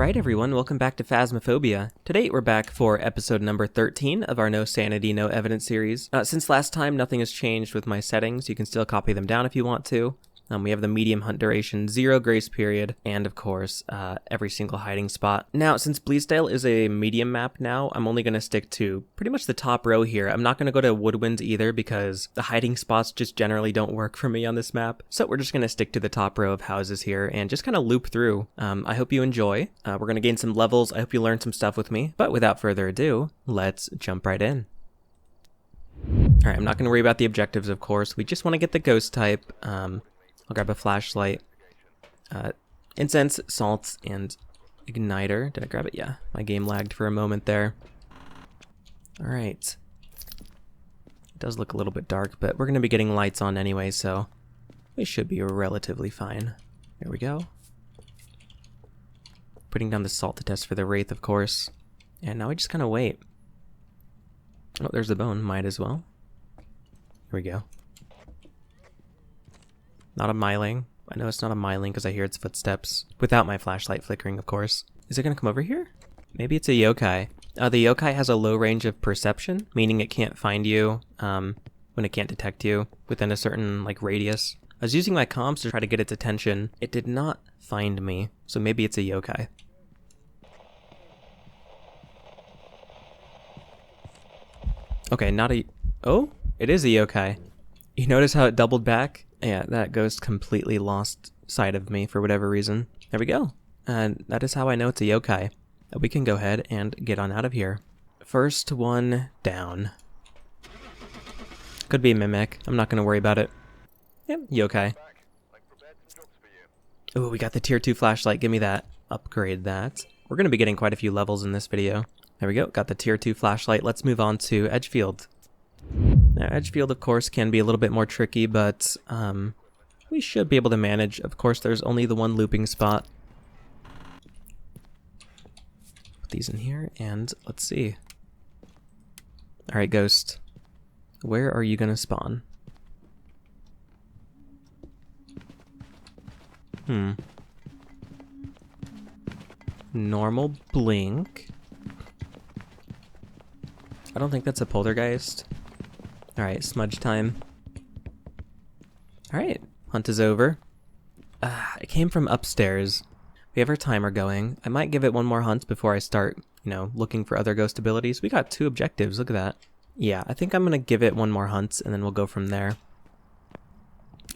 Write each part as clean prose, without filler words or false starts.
Alright everyone, welcome back to Phasmophobia. Today we're back for episode number 13 of our No Sanity, No Evidence series. Since last time, nothing has changed with my settings. You can still copy them down if you want to. We have the medium hunt duration, 0 grace period, and of course, every single hiding spot. Now, since Bleasdale is a medium map now, I'm only going to stick to pretty much the top row here. I'm not going to go to Woodwinds either because the hiding spots just generally don't work for me on this map. So we're just going to stick to the top row of houses here and just kind of loop through. I hope you enjoy. We're going to gain some levels. I hope you learn some stuff with me. But without further ado, let's jump right in. Alright, I'm not going to worry about the objectives, of course. We just want to get the ghost type. I'll grab a flashlight, incense, salts, and igniter. Did I grab it? Yeah. My game lagged for a moment there. Alright. It does look a little bit dark, but we're going to be getting lights on anyway, so we should be relatively fine. There we go. Putting down the salt to test for the wraith, of course. And now we just kind of wait. Oh, there's the bone. Might as well. Here we go. Not a myling. I know it's not a myling because I hear its footsteps. Without my flashlight flickering, of course. Is it going to come over here? Maybe it's a yokai. The yokai has a low range of perception, meaning it can't find you when it can't detect you within a certain radius. I was using my comms to try to get its attention. It did not find me, so maybe it's a yokai. Okay, not a... Oh, it is a yokai. You notice how it doubled back? Yeah, that ghost completely lost sight of me for whatever reason. There we go. And that is how I know it's a yokai. We can go ahead and get on out of here. First one down. Could be a mimic. I'm not going to worry about it. Yep, yokai. Ooh, we got the tier 2 flashlight. Give me that. Upgrade that. We're going to be getting quite a few levels in this video. There we go. Got the tier 2 flashlight. Let's move on to Edgefield. Now, Edgefield, of course, can be a little bit more tricky, but we should be able to manage. Of course, there's only the one looping spot. Put these in here, and let's see. Alright, Ghost. Where are you going to spawn? Normal blink. I don't think that's a poltergeist. Alright, smudge time. Alright, hunt is over. It came from upstairs. We have our timer going. I might give it one more hunt before I start, looking for other ghost abilities. We got 2 objectives, look at that. Yeah, I think I'm gonna give it one more hunt and then we'll go from there.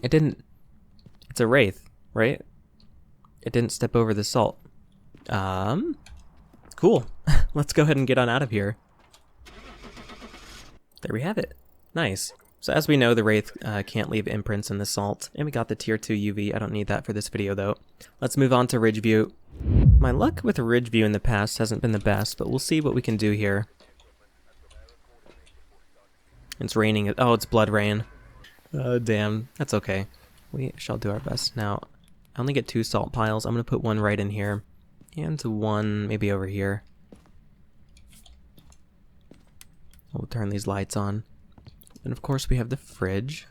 It didn't... It's a wraith, right? It didn't step over the salt. Cool. Let's go ahead and get on out of here. There we have it. Nice. So as we know, the wraith can't leave imprints in the salt. And we got the tier 2 UV. I don't need that for this video though. Let's move on to Ridgeview. My luck with Ridgeview in the past hasn't been the best, but we'll see what we can do here. It's raining. Oh, it's blood rain. Damn. That's okay. We shall do our best. Now, I only get 2 salt piles. I'm going to put one right in here. And one maybe over here. We'll turn these lights on. And of course we have the fridge.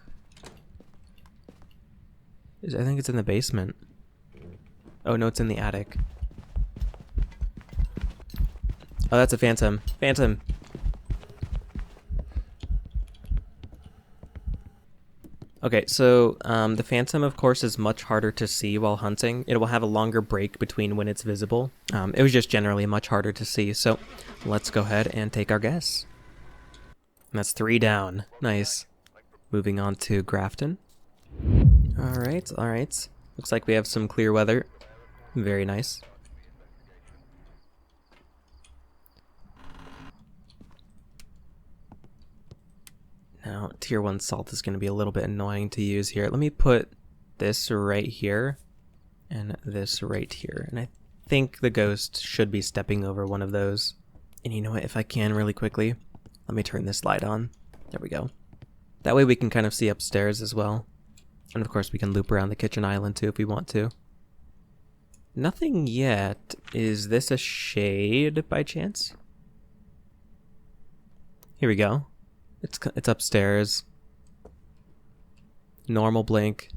I think it's in the basement. Oh no, it's in the attic. Oh, that's a phantom. Phantom! Okay, so the phantom of course is much harder to see while hunting. It will have a longer break between when it's visible. It was just generally much harder to see, so let's go ahead and take our guess. And that's 3 down. Nice. Moving on to Grafton. Alright, alright. Looks like we have some clear weather. Very nice. Now, tier 1 salt is going to be a little bit annoying to use here. Let me put this right here and this right here. And I think the ghost should be stepping over one of those. And you know what, if I can really quickly, let me turn this light on. There we go. That way we can kind of see upstairs as well. And of course we can loop around the kitchen island too if we want to. Nothing yet. Is this a shade by chance? Here we go. It's upstairs. Normal blink.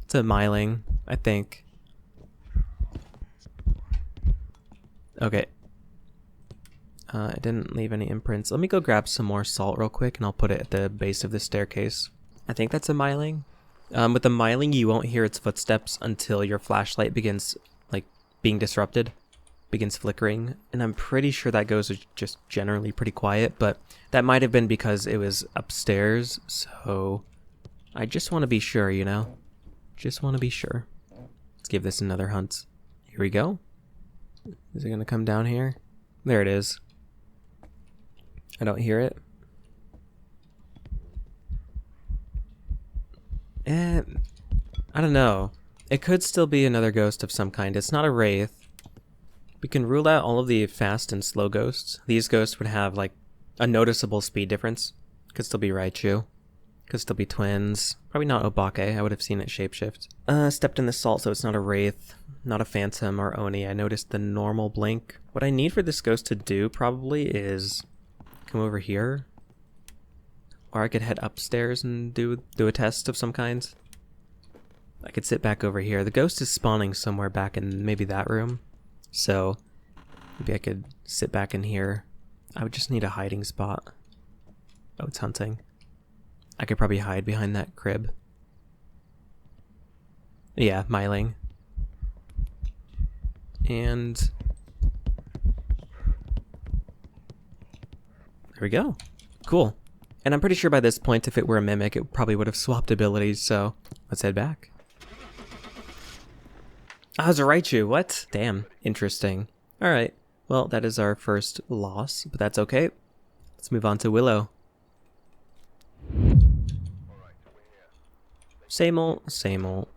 It's a myling, I think. Okay. I didn't leave any imprints. Let me go grab some more salt real quick and I'll put it at the base of the staircase. I think that's a myling. With the myling, you won't hear its footsteps until your flashlight begins, like, being disrupted. Begins flickering. And I'm pretty sure that ghost is just generally pretty quiet, but that might have been because it was upstairs, so I just want to be sure, you know? Just want to be sure. Let's give this another hunt. Here we go. Is it going to come down here? There it is. I don't hear it. I don't know. It could still be another ghost of some kind. It's not a wraith. We can rule out all of the fast and slow ghosts. These ghosts would have, like, a noticeable speed difference. Could still be Raichu. Could still be twins. Probably not Obake. I would have seen it shapeshift. Stepped in the salt, so it's not a wraith. Not a phantom or Oni. I noticed the normal blink. What I need for this ghost to do, probably, is come over here. Or I could head upstairs and do a test of some kind. I could sit back over here. The ghost is spawning somewhere back in maybe that room. So maybe I could sit back in here. I would just need a hiding spot. Oh, it's hunting. I could probably hide behind that crib. Yeah, myling. And there we go. Cool. And I'm pretty sure by this point, if it were a mimic, it probably would have swapped abilities, so let's head back. Ah, it's a Raichu, what? Damn, interesting. Alright, well, that is our first loss, but that's okay. Let's move on to Willow. Same old, same old.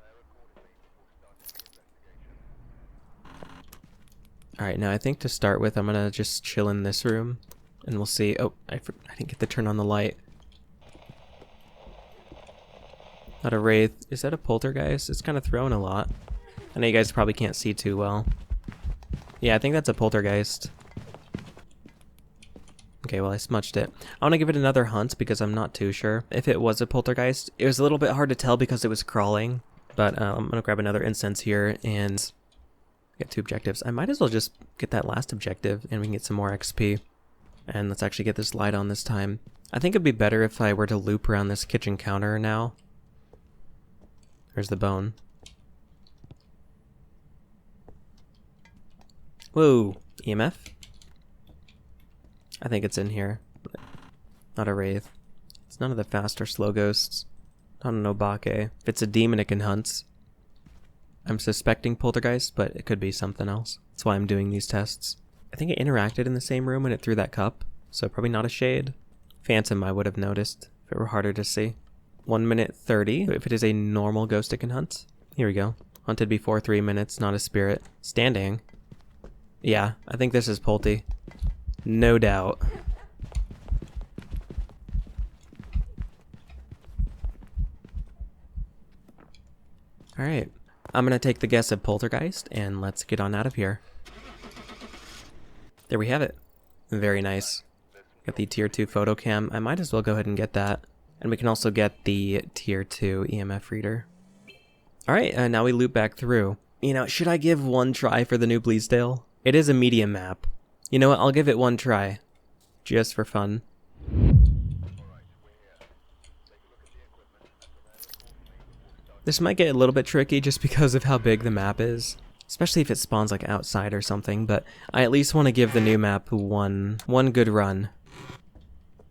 Alright, now I think to start with, I'm gonna just chill in this room. And we'll see. Oh, I didn't get to turn on the light. Not a wraith. Is that a poltergeist? It's kind of throwing a lot. I know you guys probably can't see too well. Yeah, I think that's a poltergeist. Okay, well, I smudged it. I want to give it another hunt because I'm not too sure. If it was a poltergeist, it was a little bit hard to tell because it was crawling. But I'm going to grab another incense here and get 2 objectives. I might as well just get that last objective and we can get some more XP. And let's actually get this light on this time. I think it'd be better if I were to loop around this kitchen counter now. There's the bone. Whoa, EMF? I think it's in here. Not a wraith. It's none of the fast or slow ghosts. Not an Obake. If it's a demon, it can hunt. I'm suspecting poltergeist, but it could be something else. That's why I'm doing these tests. I think it interacted in the same room when it threw that cup, so probably not a shade. Phantom I would have noticed if it were harder to see. 1 minute 30. If it is a normal ghost it can hunt. Here we go. Hunted before 3 minutes, not a spirit. Standing. Yeah, I think this is Polty. No doubt. Alright. I'm gonna take the guess of poltergeist and let's get on out of here. There we have it. Very nice. Got the tier 2 photo cam. I might as well go ahead and get that. And we can also get the tier 2 EMF reader. Alright, now we loop back through. You know, should I give 1 try for the new Bleasdale? It is a medium map. You know what, I'll give it 1 try. Just for fun. This might get a little bit tricky just because of how big the map is. Especially if it spawns like outside or something, but I at least want to give the new map one good run.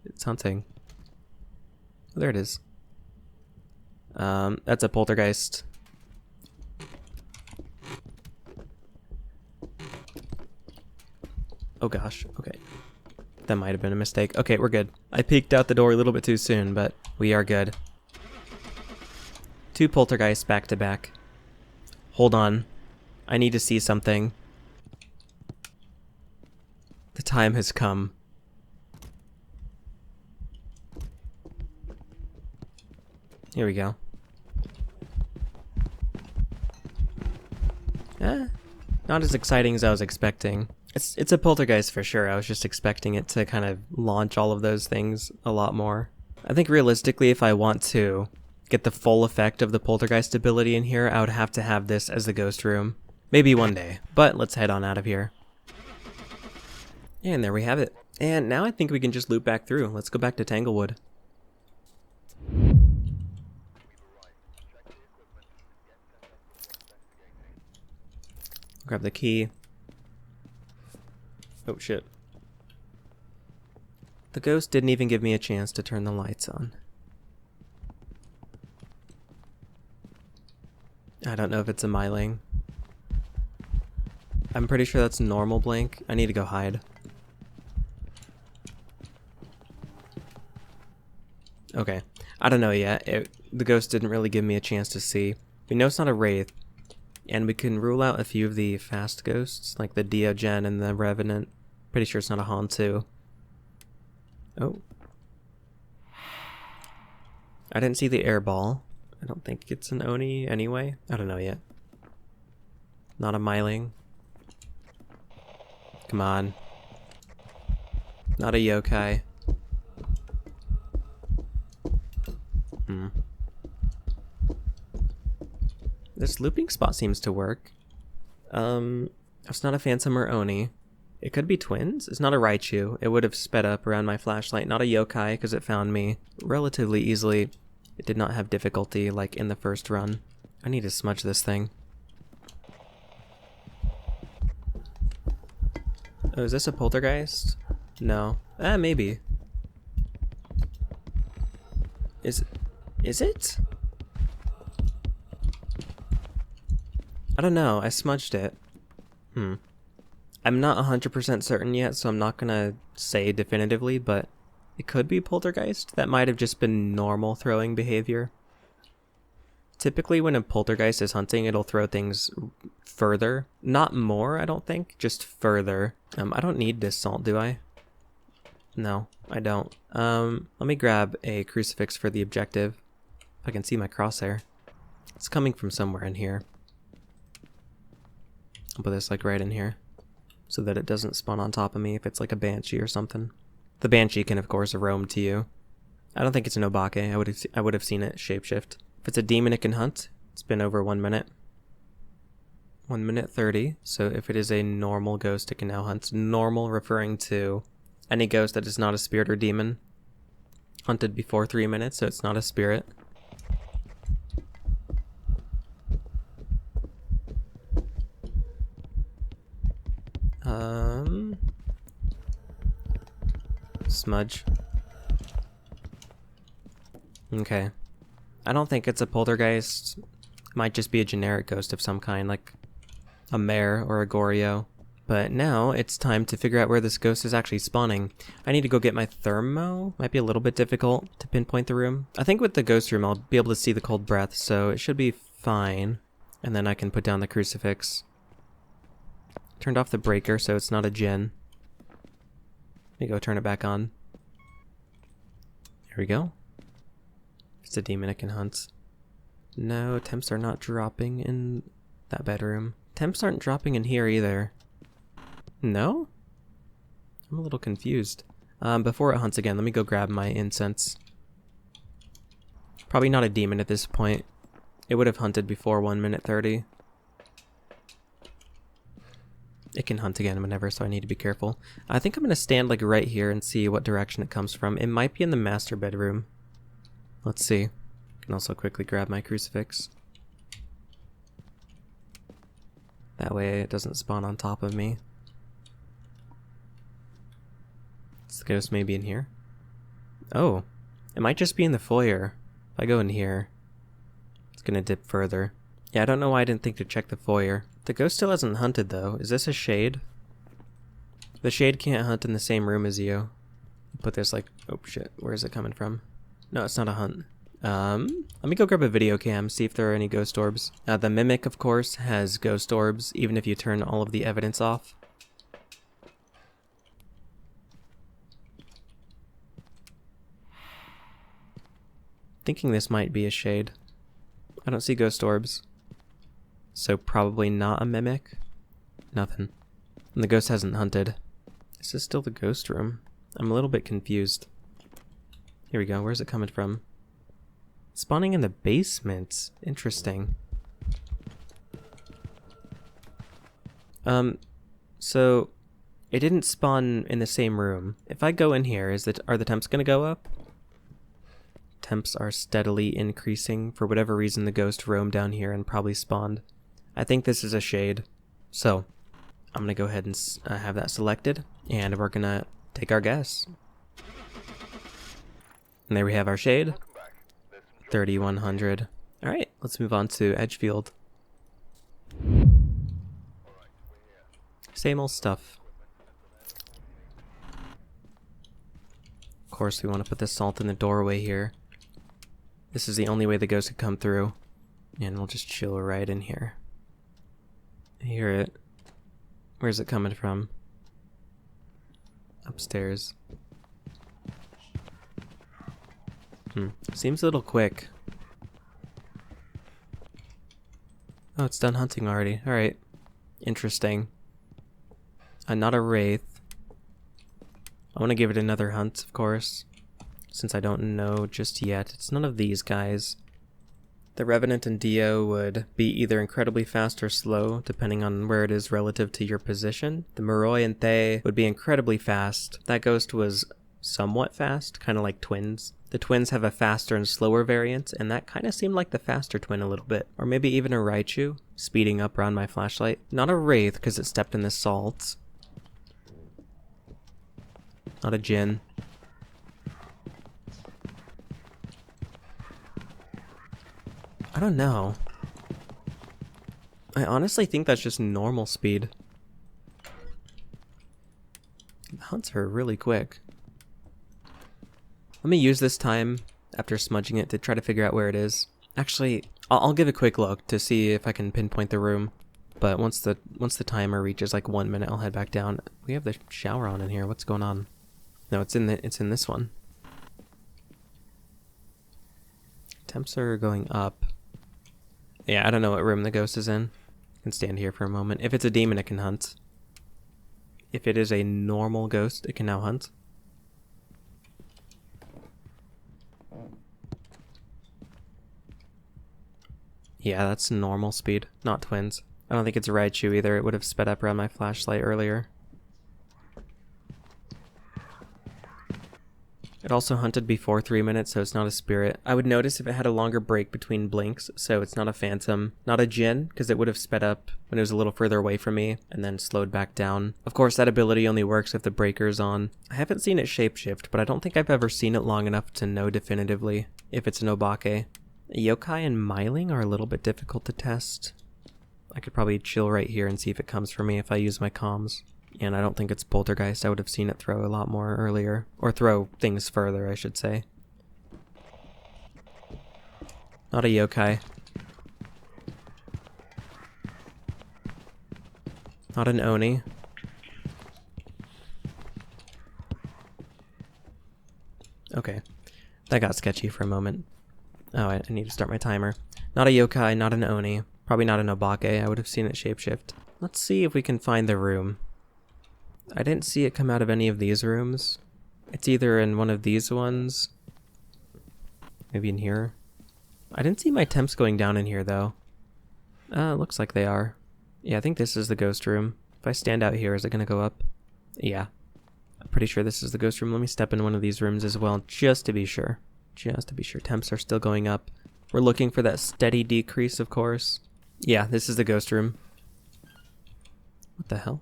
It's hunting. Oh, there it is. That's a poltergeist. Oh gosh, okay. That might have been a mistake. Okay, we're good. I peeked out the door a little bit too soon, but we are good. 2 poltergeists back to back. Hold on. I need to see something. The time has come. Here we go. Not as exciting as I was expecting. It's a poltergeist for sure. I was just expecting it to kind of launch all of those things a lot more. I think realistically, if I want to get the full effect of the poltergeist ability in here, I would have to have this as the ghost room. Maybe one day, but let's head on out of here. And there we have it. And now I think we can just loop back through. Let's go back to Tanglewood. Grab the key. Oh shit. The ghost didn't even give me a chance to turn the lights on. I don't know if it's a myling. I'm pretty sure that's normal blink. I need to go hide. Okay. I don't know yet. The ghost didn't really give me a chance to see. We know it's not a wraith. And we can rule out a few of the fast ghosts, like the Diogen and the Revenant. Pretty sure it's not a haunt too. Oh. I didn't see the air ball. I don't think it's an Oni anyway. I don't know yet. Not a myling. Come on. Not a yokai. This looping spot seems to work. It's not a Phantom or Oni. It could be twins. It's not a Raichu. It would have sped up around my flashlight. Not a yokai, because it found me relatively easily. It did not have difficulty like in the first run. I need to smudge this thing. Oh, is this a poltergeist? No. Maybe. Is it? I don't know. I smudged it. I'm not 100% certain yet, so I'm not gonna say definitively, but it could be poltergeist. That might have just been normal throwing behavior. Typically when a poltergeist is hunting, it'll throw things further. Not more, I don't think, just further. I don't need this salt, do I? No, I don't. Let me grab a crucifix for the objective. If I can see my crosshair. It's coming from somewhere in here. I'll put this like right in here, so that it doesn't spawn on top of me if it's like a banshee or something. The banshee can of course roam to you. I don't think it's an obake. I would have seen it shapeshift. If it's a demon, it can hunt. It's been over 1 minute. 1 minute 30. So if it is a normal ghost, it can now hunt. Normal referring to any ghost that is not a spirit or demon. Hunted before 3 minutes, so it's not a spirit. Smudge. Okay. I don't think it's a poltergeist. It might just be a generic ghost of some kind, like a mare or a Goryo. But now it's time to figure out where this ghost is actually spawning. I need to go get my thermo. Might be a little bit difficult to pinpoint the room. I think with the ghost room I'll be able to see the cold breath, so it should be fine. And then I can put down the crucifix. Turned off the breaker so it's not a djinn. Let me go turn it back on. Here we go. If it's a demon, it can hunt. No, temps are not dropping in that bedroom. Temps aren't dropping in here either. No? I'm a little confused. Before it hunts again, let me go grab my incense. Probably not a demon at this point. It would have hunted before 1 minute 30. It can hunt again whenever, so I need to be careful. I think I'm going to stand like right here and see what direction it comes from. It might be in the master bedroom. Let's see. I can also quickly grab my crucifix. That way it doesn't spawn on top of me. Is the ghost maybe in here? Oh, it might just be in the foyer. If I go in here, it's going to dip further. Yeah, I don't know why I didn't think to check the foyer. The ghost still hasn't hunted though. Is this a shade? The shade can't hunt in the same room as you. Put this like, oh shit, where is it coming from? No, it's not a hunt. Let me go grab a video cam, see if there are any ghost orbs. The mimic, of course, has ghost orbs, even if you turn all of the evidence off. Thinking this might be a shade. I don't see ghost orbs. So probably not a mimic. Nothing. And the ghost hasn't hunted. Is this still the ghost room? I'm a little bit confused. Here we go. Where's it coming from? Spawning in the basement. Interesting. So It didn't spawn in the same room. If I go in here, are the temps gonna go up? Temps are steadily increasing. For whatever reason, the ghost roamed down here and probably spawned. I think this is a shade. So, I'm gonna go ahead and have that selected, and we're gonna take our guess. And there we have our shade. 3100. Alright, let's move on to Edgefield. Same old stuff. Of course, we want to put the salt in the doorway here. This is the only way the ghost could come through. And we'll just chill right in here. I hear it. Where's it coming from? Upstairs. Seems a little quick. Oh, it's done hunting already. Alright. Interesting. Not a wraith. I want to give it another hunt, of course. Since I don't know just yet. It's none of these guys. The Revenant and Dio would be either incredibly fast or slow, depending on where it is relative to your position. The Moroi and Thay would be incredibly fast. That ghost was somewhat fast, kind of like twins. The twins have a faster and slower variant, and that kind of seemed like the faster twin a little bit. Or maybe even a Raichu, speeding up around my flashlight. Not a wraith, because it stepped in the salt. Not a Jinn. I don't know. I honestly think that's just normal speed. The hunts are really quick. Let me use this time, after smudging it, to try to figure out where it is. Actually, I'll give a quick look to see if I can pinpoint the room. But once the timer reaches like 1 minute, I'll head back down. We have the shower on in here. What's going on? No, it's in this one. Temps are going up. Yeah, I don't know what room the ghost is in. I can stand here for a moment. If it's a demon, it can hunt. If it is a normal ghost, it can now hunt. Yeah, that's normal speed, not twins. I don't think it's a Raichu either. It would have sped up around my flashlight earlier. It also hunted before 3 minutes, so it's not a spirit. I would notice if it had a longer break between blinks, so it's not a phantom. Not a Jinn, because it would have sped up when it was a little further away from me, and then slowed back down. Of course, that ability only works if the breaker's on. I haven't seen it shapeshift, but I don't think I've ever seen it long enough to know definitively if it's an Obake. Yokai and Myling are a little bit difficult to test. I could probably chill right here and see if it comes for me if I use my comms. And I don't think it's Poltergeist. I would have seen it throw a lot more earlier. Or throw things further, I should say. Not a yokai. Not an Oni. Okay. That got sketchy for a moment. Oh, I need to start my timer. Not a yokai, not an Oni. Probably not an Obake. I would have seen it shapeshift. Let's see if we can find the room. I didn't see it come out of any of these rooms. It's either in one of these ones. Maybe in here. I didn't see my temps going down in here, though. Looks like they are. Yeah, I think this is the ghost room. If I stand out here, is it going to go up? Yeah. I'm pretty sure this is the ghost room. Let me step in one of these rooms as well, just to be sure. Just to be sure. Temps are still going up. We're looking for that steady decrease, of course. Yeah, this is the ghost room. What the hell?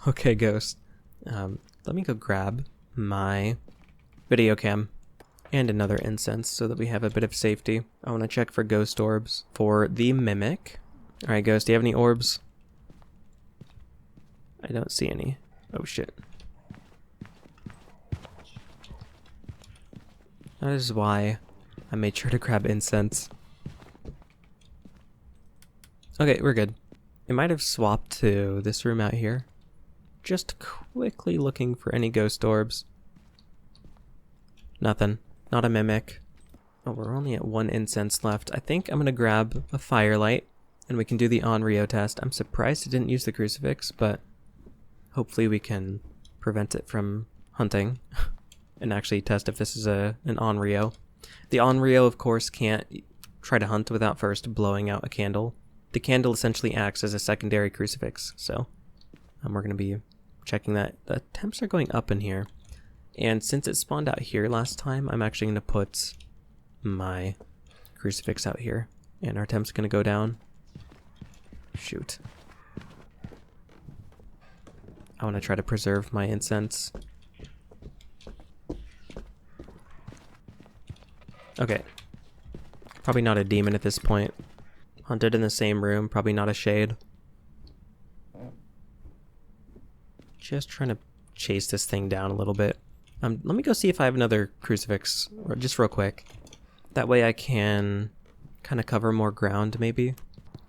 Okay, ghost. Let me go grab my video cam and another incense so that we have a bit of safety. I want to check for ghost orbs for the mimic. Alright, ghost, do you have any orbs? I don't see any. Oh, shit. That is why I made sure to grab incense. Okay, we're good. It might have swapped to this room out here. Just quickly looking for any ghost orbs. Nothing. Not a mimic. Oh, we're only at 1 incense left. I think I'm gonna grab a firelight and we can do the Onryo test. I'm surprised it didn't use the crucifix, but hopefully we can prevent it from hunting and actually test if this is an Onryo. The Onryo, of course, can't try to hunt without first blowing out a candle. The candle essentially acts as a secondary crucifix, so we're gonna be checking that the temps are going up in here. And since it spawned out here last time, I'm actually going to put my crucifix out here. And our temp's going to go down. Shoot. I want to try to preserve my incense. Okay. Probably not a demon at this point. Hunted in the same room, probably not a shade. Just trying to chase this thing down a little bit. Let me go see if I have another crucifix, or just real quick. That way I can kind of cover more ground, maybe.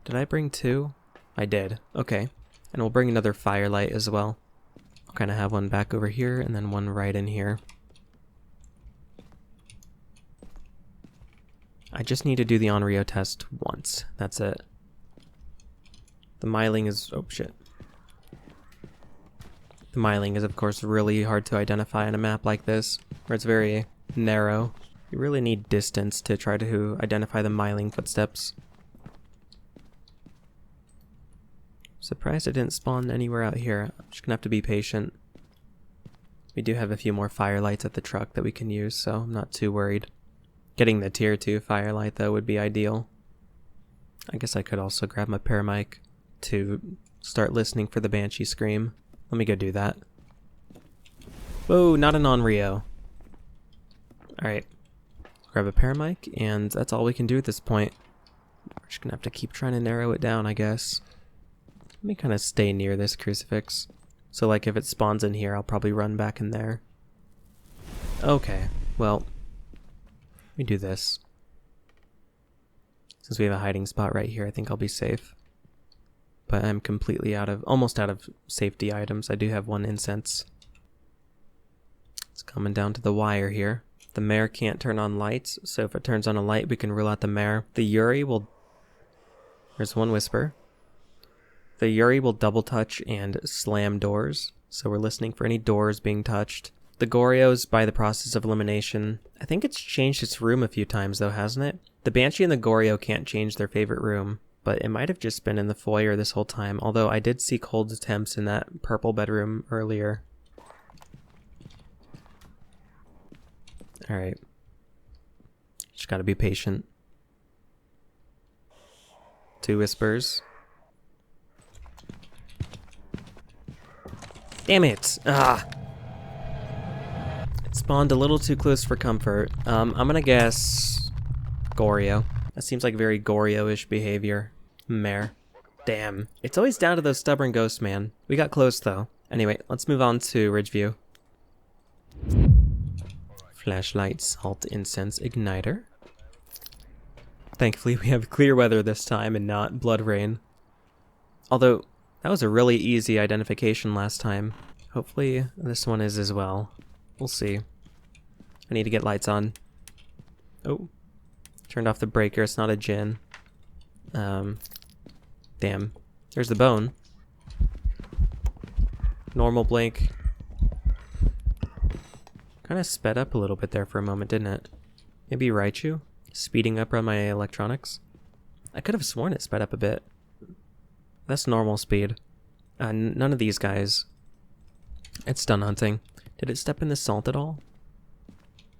Did I bring two? I did. Okay. And we'll bring another firelight as well. I'll kind of have one back over here, and then one right in here. I just need to do the Onryo test once. That's it. The myling is... oh, shit. The myling is, of course, really hard to identify on a map like this, where it's very narrow. You really need distance to try to identify the myling footsteps. Surprised it didn't spawn anywhere out here. I'm just gonna have to be patient. We do have a few more firelights at the truck that we can use, so I'm not too worried. Getting the tier 2 firelight, though, would be ideal. I guess I could also grab my paramic to start listening for the Banshee scream. Let me go do that. Whoa, not an Onryo. Alright. Grab a paramic, and that's all we can do at this point. We're just gonna have to keep trying to narrow it down, I guess. Let me kind of stay near this crucifix. So, like, if it spawns in here, I'll probably run back in there. Okay, well... let me do this. Since we have a hiding spot right here, I think I'll be safe. But I'm completely almost out of safety items. I do have one incense. It's coming down to the wire here. The mare can't turn on lights, so if it turns on a light, we can rule out the mare. The Yuri will... there's one whisper. The Yuri will double touch and slam doors, so we're listening for any doors being touched. The Goryo's by the process of elimination. I think it's changed its room a few times though, hasn't it? The Banshee and the Goryo can't change their favorite room, but it might have just been in the foyer this whole time, although I did see cold attempts in that purple bedroom earlier. Alright. Just gotta be patient. 2 whispers. Damn it! Ah! It spawned a little too close for comfort. I'm gonna guess... Goryo. That seems like very Goryo-ish behavior. Mare. Damn. It's always down to those stubborn ghosts, man. We got close, though. Anyway, let's move on to Ridgeview. Flashlight, salt, incense, igniter. Thankfully, we have clear weather this time and not blood rain. Although, that was a really easy identification last time. Hopefully, this one is as well. We'll see. I need to get lights on. Oh. Turned off the breaker. It's not a djinn. Damn. There's the bone. Normal blink. Kind of sped up a little bit there for a moment, didn't it? Maybe Raichu? Speeding up on my electronics? I could have sworn it sped up a bit. That's normal speed. None of these guys. It's stun hunting. Did it step in the salt at all?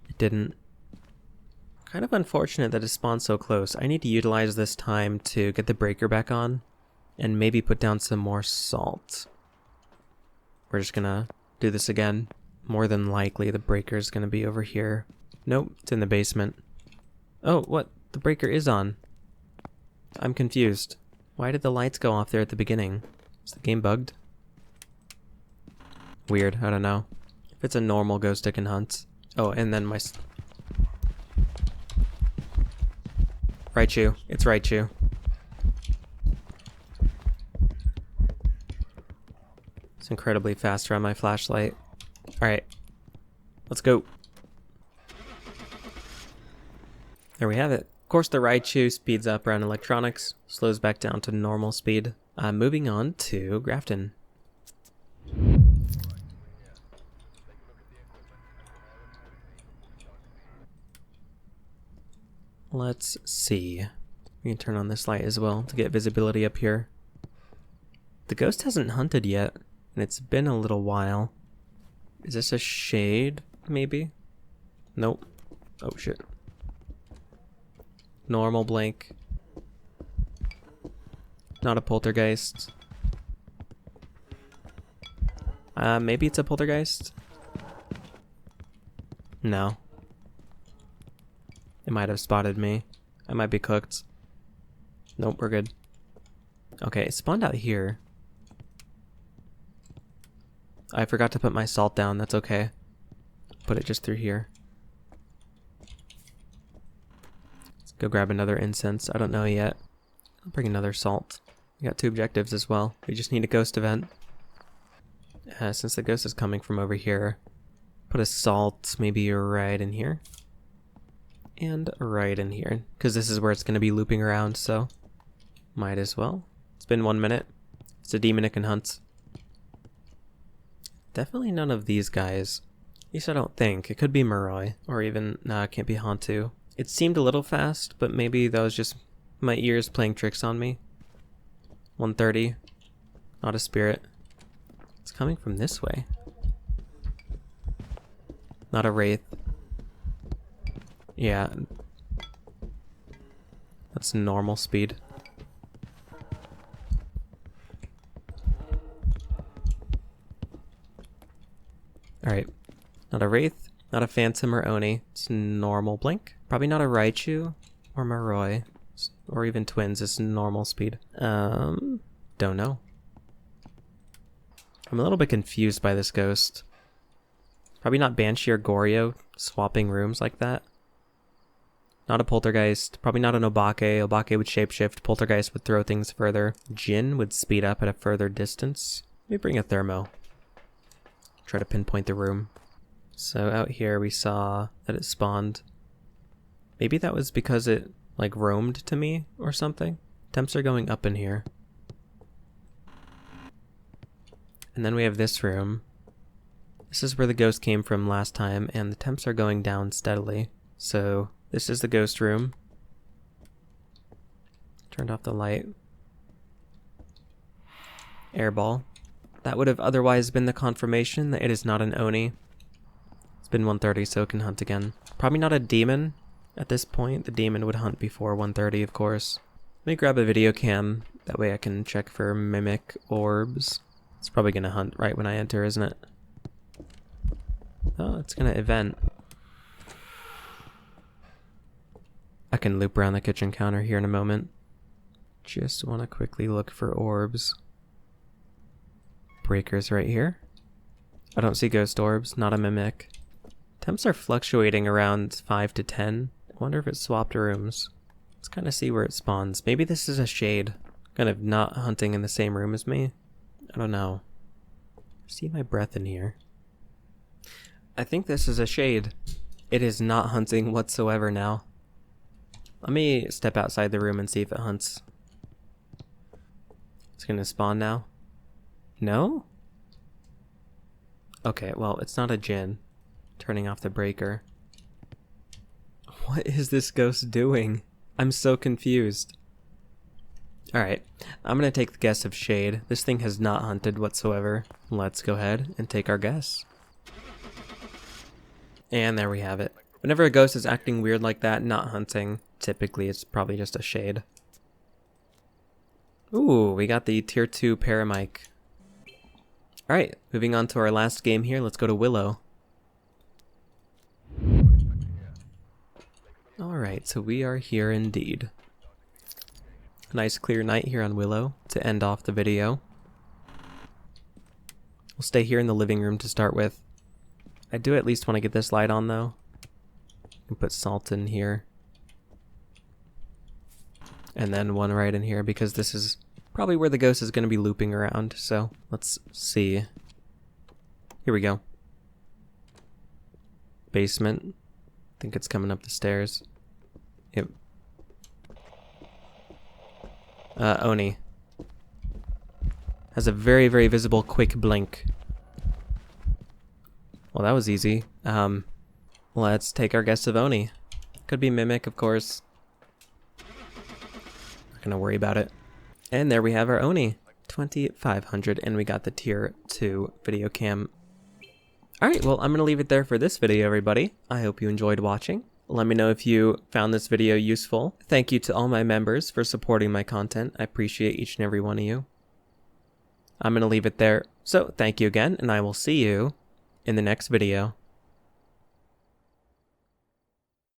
It didn't. Kind of unfortunate that it spawned so close. I need to utilize this time to get the breaker back on and maybe put down some more salt. We're just gonna do this again. More than likely the breaker's gonna be over here. Nope, it's in the basement. Oh, what? The breaker is on. I'm confused. Why did the lights go off there at the beginning? Is the game bugged? Weird, I don't know. If it's a normal ghost it can hunt. Oh, and then my... Raichu. It's Raichu. It's incredibly fast around my flashlight. Alright. Let's go. There we have it. Of course, the Raichu speeds up around electronics, slows back down to normal speed. Moving on to Grafton. Let's see. We can turn on this light as well to get visibility up here. The ghost hasn't hunted yet. And it's been a little while. Is this a shade, maybe? Nope. Oh, shit. Normal blink. Not a poltergeist. Maybe it's a poltergeist? No. It might have spotted me. I might be cooked. Nope, we're good. Okay, it spawned out here. I forgot to put my salt down, that's okay. Put it just through here. Let's go grab another incense, I don't know yet. I'll bring another salt. We got 2 objectives as well. We just need a ghost event. Since the ghost is coming from over here, put a salt maybe right in here. And right in here, because this is where it's going to be looping around, so might as well. It's been 1 minute. It's a demon it can hunt. Definitely none of these guys. At least I don't think. It could be Moroi, or even, nah, it can't be Hantu. It seemed a little fast, but maybe that was just my ears playing tricks on me. 130. Not a spirit. It's coming from this way. Not a wraith. Yeah. That's normal speed. Alright. Not a wraith, not a phantom or Oni. It's normal blink. Probably not a Raichu or Moroi. Or even twins. It's normal speed. Don't know. I'm a little bit confused by this ghost. Probably not Banshee or Goryo swapping rooms like that. Not a poltergeist. Probably not an Obake. Obake would shapeshift. Poltergeist would throw things further. Jinn would speed up at a further distance. Let me bring a thermo. Try to pinpoint the room. So out here we saw that it spawned. Maybe that was because it like roamed to me or something. Temps are going up in here. And then we have this room. This is where the ghost came from last time, and the temps are going down steadily. So this is the ghost room. Turned off the light. Airball. That would have otherwise been the confirmation that it is not an Oni. It's been 1:30, so it can hunt again. Probably not a demon at this point. The demon would hunt before 1:30, of course. Let me grab a video cam. That way I can check for mimic orbs. It's probably going to hunt right when I enter, isn't it? Oh, it's going to event. I can loop around the kitchen counter here in a moment. Just want to quickly look for orbs. Breakers right here. I don't see ghost orbs, not a mimic. Temps are fluctuating around 5 to 10. I wonder if it swapped rooms. Let's kind of see where it spawns. Maybe this is a shade. Kind of not hunting in the same room as me. I don't know. See my breath in here. I think this is a shade. It is not hunting whatsoever now. Let me step outside the room and see if it hunts. It's gonna spawn now. No? Okay, well, it's not a Jinn. Turning off the breaker. What is this ghost doing? I'm so confused. Alright, I'm gonna take the guess of shade. This thing has not hunted whatsoever. Let's go ahead and take our guess. And there we have it. Whenever a ghost is acting weird like that, not hunting, typically it's probably just a shade. Ooh, we got the tier 2 paramic. Alright, moving on to our last game here. Let's go to Willow. Alright, so we are here indeed. A nice clear night here on Willow to end off the video. We'll stay here in the living room to start with. I do at least want to get this light on though. And put salt in here. And then one right in here because this is probably where the ghost is going to be looping around. So let's see. Here we go. Basement. I think it's coming up the stairs. Yep. Oni. Has a very, very visible quick blink. Well, that was easy. Let's take our guess of Oni. Could be Mimic, of course. Not gonna worry about it. And there we have our Oni. 2500, and we got the tier 2 video cam. Alright, well, I'm going to leave it there for this video, everybody. I hope you enjoyed watching. Let me know if you found this video useful. Thank you to all my members for supporting my content. I appreciate each and every one of you. I'm going to leave it there. So, thank you again, and I will see you in the next video.